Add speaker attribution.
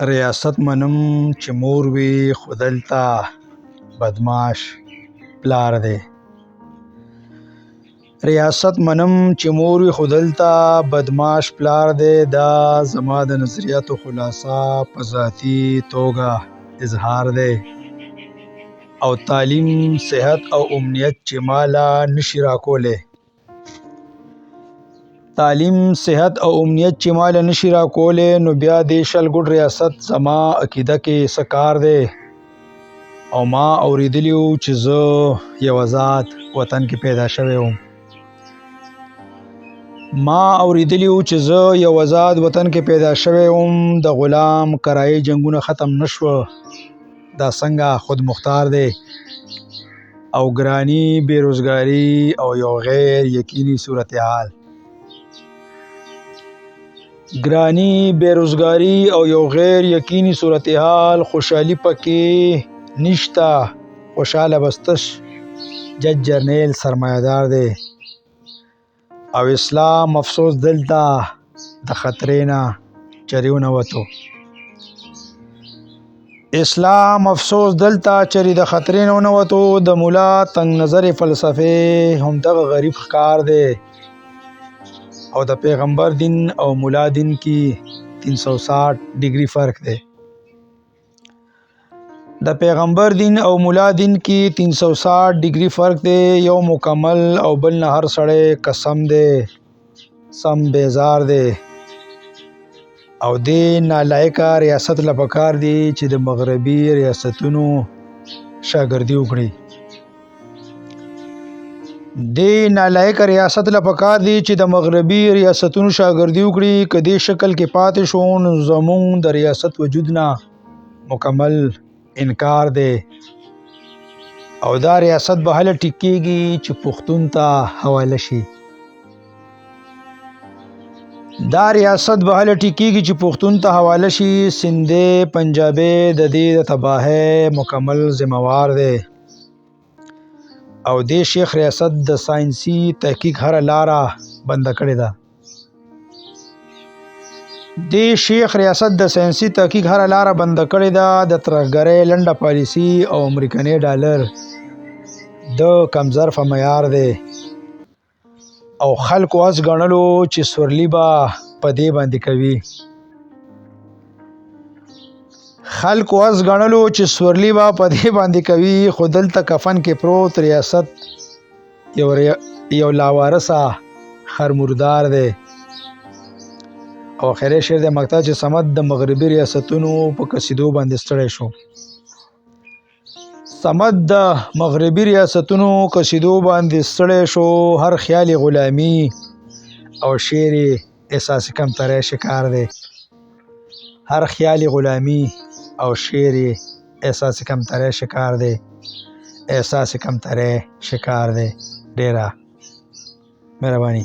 Speaker 1: ریاست منم چې مور وي خو دلته بدماش پلار دی. ریاست منم چې مور وي خو دلته بدماش پلار دی. دا زما د نظریاتو خلاصه په ذاتی توګه اظهار دی. او تعلیم، صحت او امنیت چې مالا نشي راکولی، تعلیم، صحت او امنیت چې مال نشي راکولی، نو بیا د شل ګډ ریاست زما عقیده کې سکار دی. او ما اوریدلیو چې زه یو آزاد وطن کې پیدا شوی وم. ما اوریدلیو چې زه یو آزاد وطن کې پیدا شوی وم. د غلام کرایي جنگونه ختم نشو. دا څنګه خود مختار دی. او ګرانی، بیروزګاری او یو غیر یقیني صورتحال. ګرانی، بیروزګاری او یو غیر یقیني صورتحال. خوشحالی پکې نشتا، خوشحاله بستش جج جرنیل سرمایدار دی. او اسلام افسوس دلته د خطرې نه چریونه وتو. اسلام افسوس دلته چری د خطرې نه ونوتو. د مولا تنگ نظر فلسفه هم دغه غریب ښکار دی. او د پیغمبر دین او مولا دین کی 360 ډگری فرق دی. د پیغمبر دین او مولا دین کی 360 ډگری فرق دی. یو مکمل او بل نه هر سړی قسم دی، سم بیزار دی. او دی نالایقه ریاست لپکار دی چې د مغربي ریاستونو شاګردي وکړي. دی نالایقه ریاست لپکار دی چې د مغربي ریاستونو شاګردي وکړي. که دې شکل کې پاتې شو نو زمونږ د ریاست وجود نه مکمل انکار دی. او دا ریاست به هله ټیکیږي چې پښتون ته حواله شي. دا ریاست به هله ټیکیږي چې پښتون ته حواله شي. سندھی، پنجابی د دې د تباهۍ مکمل ذمہوار دی. او دې شیخ ریاست د ساینسي تحقیق هر لاره بند کړې ده. دې شیخ ریاست د ساینسي تحقیق هر لاره بند کړې ده. د ترهګرۍ لنډه پالیسي او امریکني ډالر د کمظرفه معیار دی. او خلکو اس ګڼلو چې سورلی به په دې باندې کوي. خلکو اس ګڼلو چې سورلی به په دې باندې کوي. خو دلته کفن کې پروت ریاست یو لاوارثه خرمردار دی. او خیره شعر د مقطع چې سمت د مغربي ریاستونو په کسیدو باندې ستړی شو. سمت د مغربي ریاستونو کسیدو باندې ستړی شو. هر خیال غلامی او شعر احساس کمتری شکار دی. هر خیال غلامی او شعر احساس کمتری شکار دی. احساس کمتری شکار دی. ډیره مهرباني.